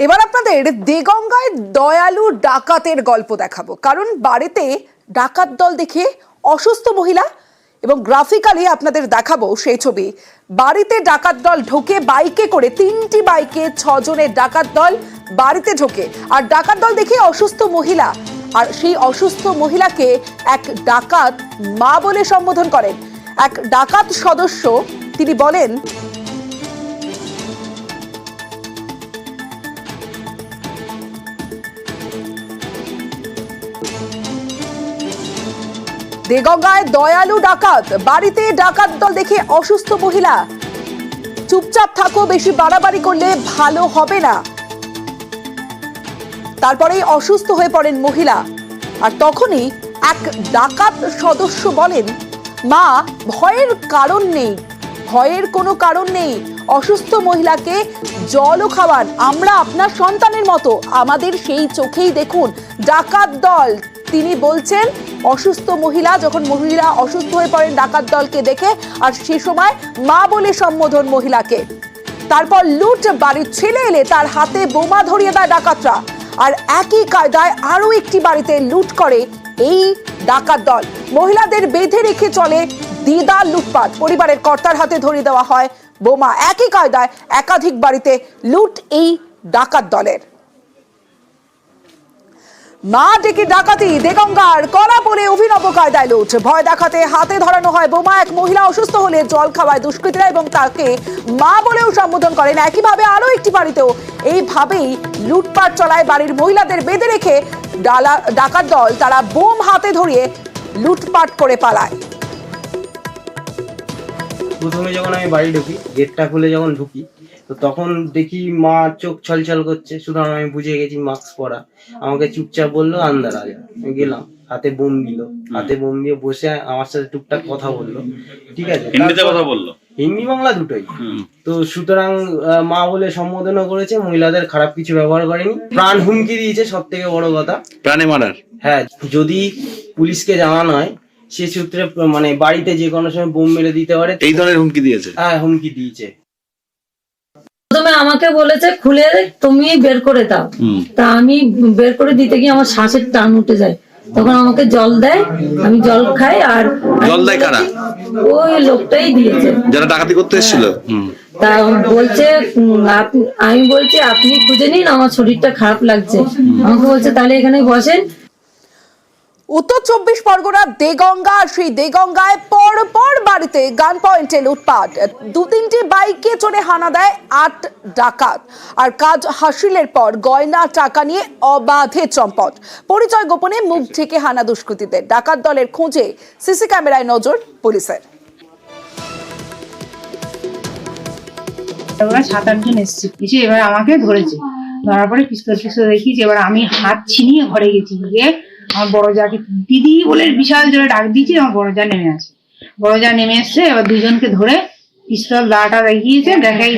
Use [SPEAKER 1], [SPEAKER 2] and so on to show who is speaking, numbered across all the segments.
[SPEAKER 1] এবার আপনাদের দেগঙ্গায় দয়ালু ডাকাতের গল্প দেখাবো, কারণ বাড়িতে ডাকাত দল দেখে অসুস্থ মহিলা এবং গ্রাফিক্যালি আপনাদের দেখাবো সেই ছবি। বাড়িতে ডাকাত দল ঢোকে বাইকে করে, 3টি বাইকে 6 জনের ডাকাত দল বাড়িতে ঢোকে, আর ডাকাত দল দেখে অসুস্থ মহিলা, আর সেই অসুস্থ মহিলাকে এক ডাকাত মা বলে সম্বোধন করেন। এক ডাকাত সদস্য তিনি বলেন, দেগঙ্গায় দয়ালু ডাকাত, বাড়িতে ডাকাত দল দেখে অসুস্থ মহিলা, চুপচাপ থাকো, বেশি বাড়াবাড়ি করলে ভালো হবে না। তারপরেই অসুস্থ হয়ে পড়েন মহিলা, আর তখনই এক ডাকাত সদস্য বলেন, মা ভয়ের কারণ নেই, ভয়ের কোনো কারণ নেই, অসুস্থ মহিলাকে জলও খাওয়ান, আমরা আপনার সন্তানের মতো, আমাদের সেই চোখেই দেখুন। ডাকাত দল তিনি বলছেন, অসুস্থ মহিলা, যখন মহিলা অসুস্থ হয়ে পড়েন ডাকাত দলকে দেখে, আর সে সময় মা বলে সম্বোধন মহিলাকে। তারপর লুট, বাড়ির ছেলে এলে তার হাতে বোমা ধরিয়ে দেয় ডাকাতরা, আর একই কায়দায় আরো একটি বাড়িতে লুট করে এই ডাকাত দল। মহিলাদের বেঁধে রেখে চলে দিদার লুটপাট, পরিবারের কর্তার হাতে ধরিয়ে দেওয়া হয় বোমা। একই কায়দায় একাধিক বাড়িতে লুট এই ডাকাত দলের। মা ডেকে ডাকাতি, দেগঙ্গার কলাপোলে অভিনব কায়দায় লুট, ভয় দেখাতে হাতে ধরানো হয় বোমা। এক মহিলা অসুস্থ হলে জল খাওয়ায় দুষ্কৃতীরা এবং তাকে মা বলেও সম্বোধন করেন। একইভাবে আরো একটি বাড়িতেও এইভাবেই লুটপাট চলায়, বাড়ির মহিলাদের বেঁধে রেখে ডাকাত দল তারা বোম হাতে ধরিয়ে লুটপাট করে পালায়।
[SPEAKER 2] প্রথমে যখন আমি বাড়ি ঢুকি, গেটটা খুলে যখন ঢুকি, তো তখন দেখি মা চোখ ছলছল করছে, সুতরাং আমি বুঝে গেছি মাস্ক পরা। আমাকে চুপচাপ বললো আন্দার আগে, আমি গেলাম, হাতে বোম দিল, হাতে বোম দিয়ে বসে আমার সাথে টুকটাক কথা বললো, ঠিক আছে,
[SPEAKER 3] হিন্দিতে কথা বললো,
[SPEAKER 2] হিন্দি বাংলা দুটোই। তো সুতরাং মা বলে সম্বোধনও করেছে, মহিলাদের খারাপ কিছু ব্যবহার করেনি, প্রাণ হুমকি দিয়েছে, সব থেকে বড় কথা
[SPEAKER 3] প্রাণে মারার।
[SPEAKER 2] হ্যাঁ, যদি পুলিশকে জানানো হয় সে সূত্রে মানে বাড়িতে যে কোনো সময় বোম মেরে দিতে পারে,
[SPEAKER 3] এই ধরনের হুমকি দিয়েছে।
[SPEAKER 2] হ্যাঁ, হুমকি দিয়েছে।
[SPEAKER 4] প্রথমে আমাকে বলেছে খুলে তুমি বের করে দাও, তা আমি বের করে দিতে গিয়ে আমার শ্বাসের টান উঠে যায়, তখন আমাকে জল দেয়, আমি জল খাই। আর
[SPEAKER 3] জল দেয় কারা?
[SPEAKER 4] ওই লোকটাই দিয়েছে
[SPEAKER 3] যারা ডাকাতি করতে এসেছিল।
[SPEAKER 4] তা বলছে, আমি বলছি আপনি খুঁজে নিন, আমার শরীরটা খারাপ লাগছে। আমাকে বলছে তাহলে এখানে বসেন।
[SPEAKER 1] উত্তর 24 পরগনা দেগঙ্গা, সেই দেগঙ্গায় পর বাড়িতে গান পয়েন্টে লুটপাট, 2-3টি বাইকে চড়ে হানা দেয় 8 ডাকাত, আর কাজ হাসিলের পর গয়না টাকা নিয়ে অবাধে চম্পট। পরিচয় গোপনে মুখ ঢেকে হানা দুষ্কৃতীদের, ডাকাত দলের খোঁজে সিসি ক্যামেরায় নজর পুলিশের।
[SPEAKER 5] 7-8 জন এসছে, এসে এবার আমাকে ধরেছে, ধরার পরে পিস্তল দেখিয়েছে। এবার আমি হাত ছিনিয়ে ঘরে গেছি, গিয়ে আমার বড় যাকে দিদি বলে বিশাল জোরে ডাক দিয়েছি, আমার বড় যা নেমে আসে, বড় যা নেমে এসছে, এবার দুজনকে ধরে পিস্তল দাঁড়াটা দেখিয়েছে,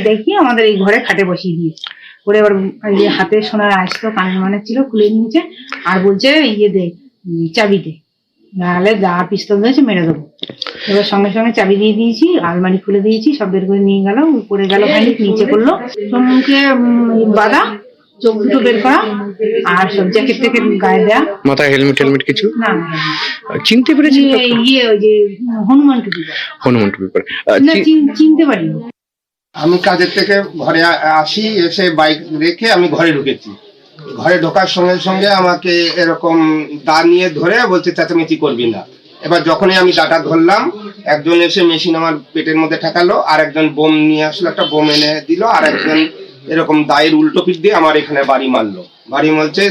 [SPEAKER 5] দেখিয়ে আমাদের এই ঘরে খাটে বসিয়ে দিয়েছে। করে এবার হাতে সোনার আসতো, কানের মানে ছিল, খুলে নিয়েছে, আর বলছে ইয়ে দে, চাবি দে, নাহলে যা পিস্তল দিয়েছে মেরে দেবো। এবার সঙ্গে সঙ্গে চাবি দিয়ে দিয়েছি, আলমারি খুলে দিয়েছি, সব বের করে নিয়ে গেল, উপরে গেল, নিচে করলো, মুখে বাঁধা, চোখ দুটো বের করা, আর সব জ্যাকেট ট্যাকেট গায়ে দেয়া,
[SPEAKER 3] মাথায় হেলমেট কিছু
[SPEAKER 5] না
[SPEAKER 3] চিনতে পেরেছি।
[SPEAKER 5] ইয়ে ওই যে হনুমান টুপি
[SPEAKER 3] পরে
[SPEAKER 5] না, চিনতে পারিনি।
[SPEAKER 6] আমি কাজের থেকে ঘরে আসি, এসে বাইক রেখে আমি ঘরে ঢুকেছি। ঘরে ঢোকার সঙ্গে সঙ্গে আমাকে এরকম দা নিয়ে ধরে বলছে চেঁচামেচি করবি না। এবার যখনই আমি দাটা ধরলাম, একজন এসে মেশিন আমার পেটের মধ্যে ঠেকালো, আর একজন বোম নিয়ে আসলো, একটা বোম এনে দিল, আর একজন এরকম দায়ের উল্টো পিঠ দিয়ে আমার এখানে বাড়ি মারলো। বাড়ি মারছে,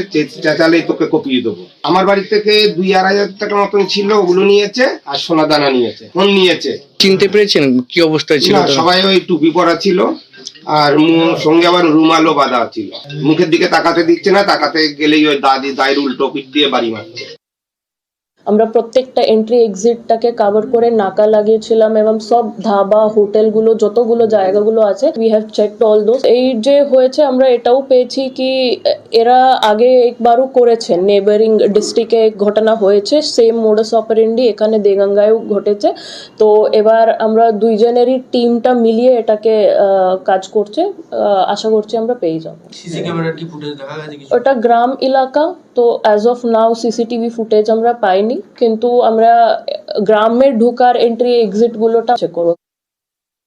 [SPEAKER 6] চেঁচালেই তোকে কপিয়ে দেবো। আমার বাড়ি থেকে 2-2.5 হাজার টাকা মতন ছিল, ওগুলো নিয়েছে, আর সোনা দানা নিয়েছে, ফোন নিয়েছে।
[SPEAKER 3] চিনতে পেরেছেন কি অবস্থায় ছিল?
[SPEAKER 6] সবাই ওই টুপি পরা ছিল, আর সঙ্গে আবার রুমালও বাঁধা ছিল। মুখের দিকে তাকাতে দিচ্ছে না, তাকাতে গেলেই ওই দায়ের উল্টো পিঠ দিয়ে বাড়ি মারছে।
[SPEAKER 7] আমরা প্রত্যেকটা এন্ট্রি এক্সিটটাকে কভার করে নাকা লাগিয়েছিলাম, এবং সব ধাবা, হোটেলগুলো, যতগুলো জায়গাগুলো আছে, we have checked all those. এই যে হয়েছে, আমরা এটাও পেয়েছি কি এরা আগে একবারও করেছে, নেবারিং ডিস্ট্রিক্টে ঘটনা হয়েছে, সেম মোডাস অপারেন্ডি এখানে দেগঙ্গায়ও ঘটেছে। তো এবার আমরা দুইজনেরই টিমটা মিলিয়ে এটাকে কাজ করছে, আশা করছি আমরা পেয়ে যাবো। ওটা গ্রাম এলাকা, তো as of now CCTV footage আমরা পাইনি, কিন্তু আমরা গ্রামের ঢোকার এন্ট্রি এক্সিট গুলোটা চেক করব।